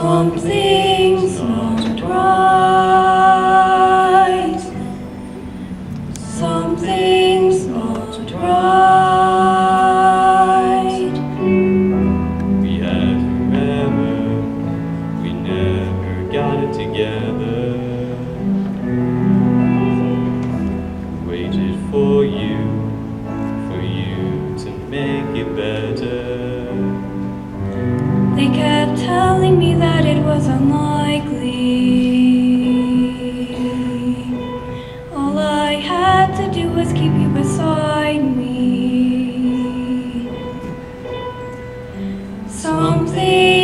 Something's not right. Something's not right. We had forever, we never got it together. Waited for you to make it better. They kept telling me that it was unlikely. All I had to do was keep you beside me. Something